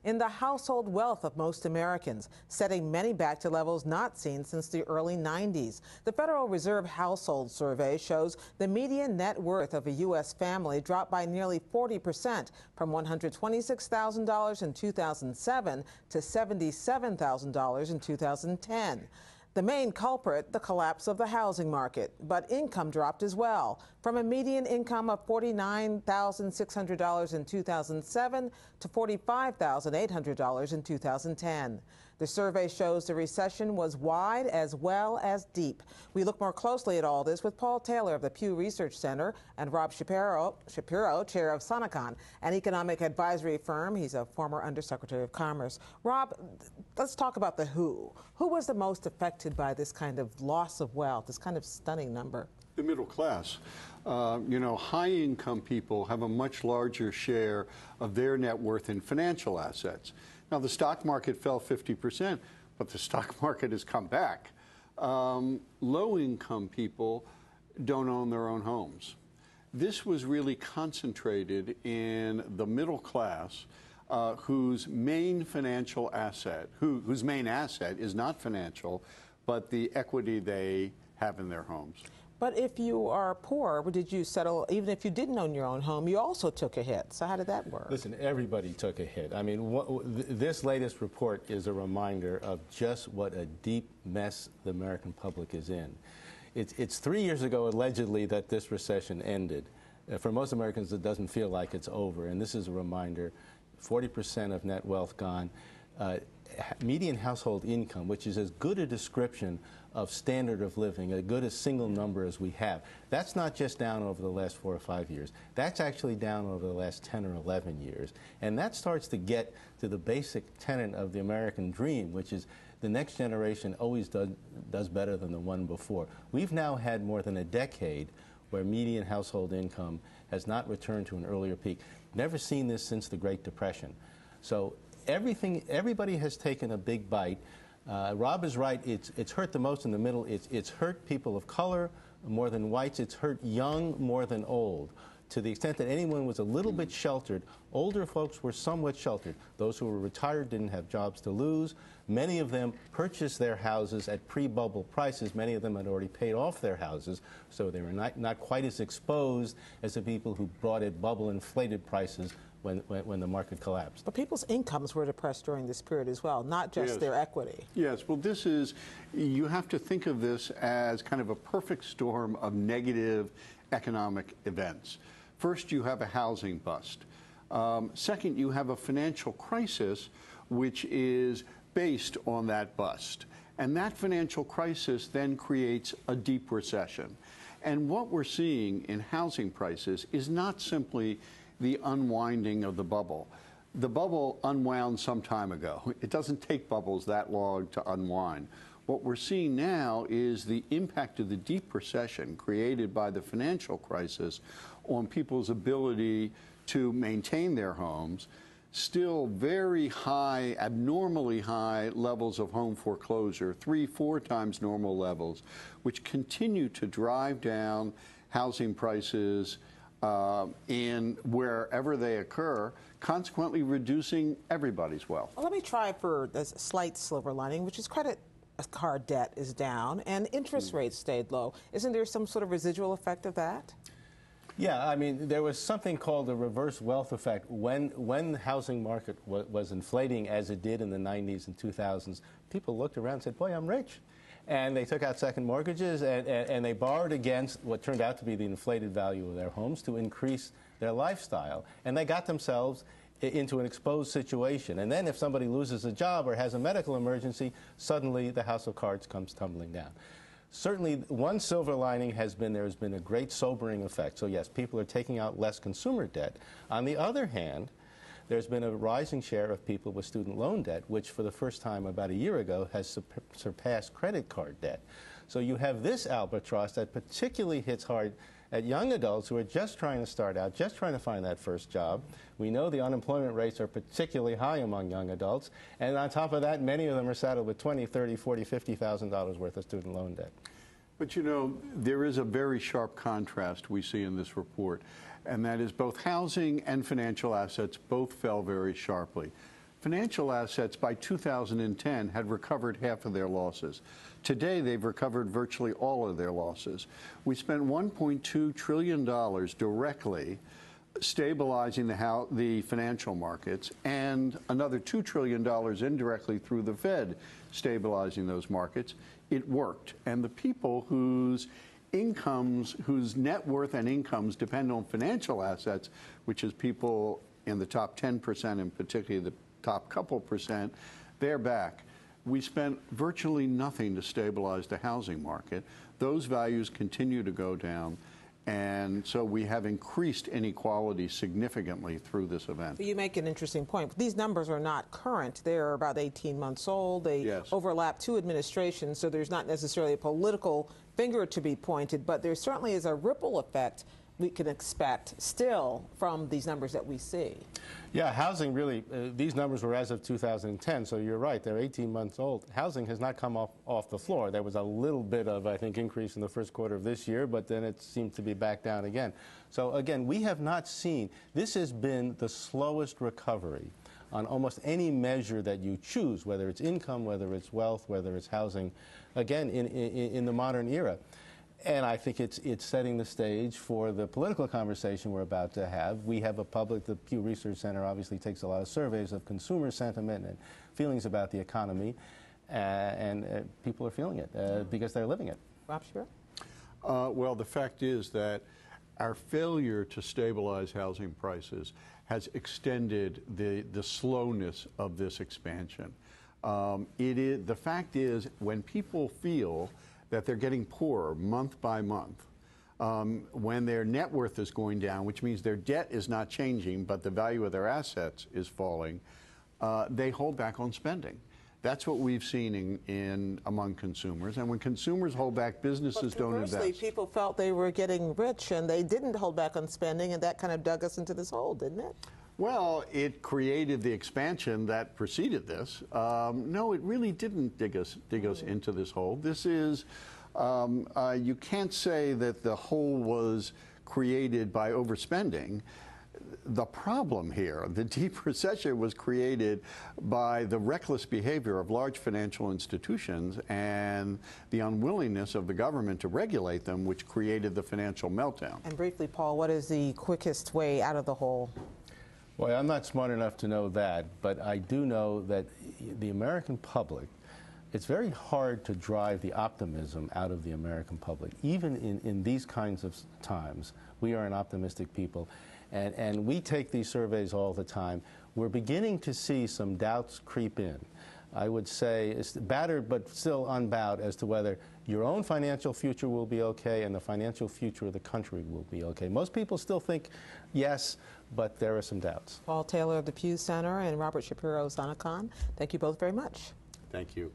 in the household wealth of most Americans, setting many back to levels not seen since the early 90s. The Federal Reserve Household Survey shows the median net worth of a U.S. family dropped by nearly 40%, from $126,000 in 2007 to $77,000 in 2010. The main culprit, the collapse of the housing market, but income dropped as well, from a median income of $49,600 in 2007 to $45,800 in 2010. The survey shows the recession was wide as well as deep. We look more closely at all this with Paul Taylor of the Pew Research Center and Rob Shapiro, chair of Sonecon, an economic advisory firm. He's a former Undersecretary of Commerce. Rob, let's talk about the who. Who was the most affected by this kind of loss of wealth, this kind of stunning number? The middle class. High-income people have a much larger share of their net worth in financial assets. Now, the stock market fell 50%, but the stock market has come back. Low-income people don't own their own homes. This was really concentrated in the middle class, whose main financial asset, whose main asset is not financial, but the equity they have in their homes. But if you are poor, did you settle, even if you didn't own your own home, you also took a hit. So how did that work? Listen, everybody took a hit. I mean, this latest report is a reminder of just what a deep mess the American public is in. It's 3 years ago, allegedly, that this recession ended. For most Americans, it doesn't feel like it's over. And this is a reminder, 40% of net wealth gone. Median household income, which is as good a description of standard of living, a good a single number as we have. That's not just down over the last 4 or 5 years. That's actually down over the last 10 or 11 years. And that starts to get to the basic tenet of the American dream, which is the next generation always does better than the one before. We've now had more than a decade where median household income has not returned to an earlier peak. Never seen this since the Great Depression. So everybody has taken a big bite. Rob is right. It's hurt the most in the middle. It's hurt people of color more than whites. It's hurt young more than old. To the extent that anyone was a little bit sheltered, older folks were somewhat sheltered. Those who were retired didn't have jobs to lose. Many of them purchased their houses at pre-bubble prices. Many of them had already paid off their houses, so they were not quite as exposed as the people who bought at bubble-inflated prices when the market collapsed. But people's incomes were depressed during this period as well, not just their equity. Yes, well, you have to think of this as kind of a perfect storm of negative economic events. First, you have a housing bust. Second, you have a financial crisis, which is based on that bust. And that financial crisis then creates a deep recession. And what we're seeing in housing prices is not simply the unwinding of the bubble. The bubble unwound some time ago. It doesn't take bubbles that long to unwind. What we're seeing now is the impact of the deep recession created by the financial crisis on people's ability to maintain their homes. Still very high, abnormally high levels of home foreclosure, 3-4 times normal levels, which continue to drive down housing prices in wherever they occur, consequently reducing everybody's wealth. Well, let me try for the slight silver lining, which is credit card debt is down and interest rates stayed low. Isn't there some sort of residual effect of that? Yeah, I mean, there was something called the reverse wealth effect. When the housing market was inflating as it did in the 90s and 2000s, people looked around and said, boy, I'm rich. And they took out second mortgages and they borrowed against what turned out to be the inflated value of their homes to increase their lifestyle. And they got themselves into an exposed situation. And then if somebody loses a job or has a medical emergency, suddenly the house of cards comes tumbling down. Certainly, one silver lining has been there has been a great sobering effect. So yes, people are taking out less consumer debt. On the other hand, there's been a rising share of people with student loan debt, which for the first time about a year ago has surpassed credit card debt. So you have this albatross that particularly hits hard at young adults who are just trying to start out, just trying to find that first job. We know the unemployment rates are particularly high among young adults. And on top of that, many of them are saddled with $20,000, $30,000, $40,000, $50,000 worth of student loan debt. But you know, there is a very sharp contrast we see in this report, and that is both housing and financial assets both fell very sharply. Financial assets by 2010 had recovered half of their losses. Today, they've recovered virtually all of their losses. We spent $1.2 trillion directly stabilizing the financial markets, and another $2 trillion indirectly through the Fed stabilizing those markets. It worked. And the people whose incomes, whose net worth and incomes depend on financial assets, which is people in the top 10% and particularly the top couple percent, they're back. We spent virtually nothing to stabilize the housing market. Those values continue to go down. And so we have increased inequality significantly through this event. You make an interesting point. These numbers are not current. They're about 18 months old. They overlap two administrations, so there's not necessarily a political finger to be pointed, but there certainly is a ripple effect we can expect still from these numbers that we see. Yeah, housing really, these numbers were as of 2010, so you're right, they're 18 months old. Housing has not come off the floor. There was a little bit of, I think, increase in the first quarter of this year, but then it seemed to be back down again. So again, we have not seen, this has been the slowest recovery on almost any measure that you choose, whether it's income, whether it's wealth, whether it's housing, again, in the modern era. And I think it's setting the stage for the political conversation we're about to have. We have the Pew Research Center obviously takes a lot of surveys of consumer sentiment and feelings about the economy, and people are feeling it because they're living it. Rob, sure. Well, the fact is that our failure to stabilize housing prices has extended the slowness of this expansion. The fact is, when people feel that they're getting poorer month by month, when their net worth is going down, which means their debt is not changing, but the value of their assets is falling, they hold back on spending. That's what we've seen among consumers. And when consumers hold back, businesses don't invest. Conversely, people felt they were getting rich and they didn't hold back on spending, and that kind of dug us into this hole, didn't it? Well, it created the expansion that preceded this. No, it really didn't dig us into this hole. This is, you can't say that the hole was created by overspending. The problem here, the deep recession, was created by the reckless behavior of large financial institutions and the unwillingness of the government to regulate them, which created the financial meltdown. And briefly, Paul, what is the quickest way out of the hole? Well, I'm not smart enough to know that, but I do know that the American public, it's very hard to drive the optimism out of the American public. Even in these kinds of times, we are an optimistic people, and we take these surveys all the time. We're beginning to see some doubts creep in. I would say it's battered but still unbowed as to whether your own financial future will be okay and the financial future of the country will be okay. Most people still think yes, but there are some doubts. Paul Taylor of the Pew Center and Robert Shapiro Zonacon, thank you both very much. Thank you.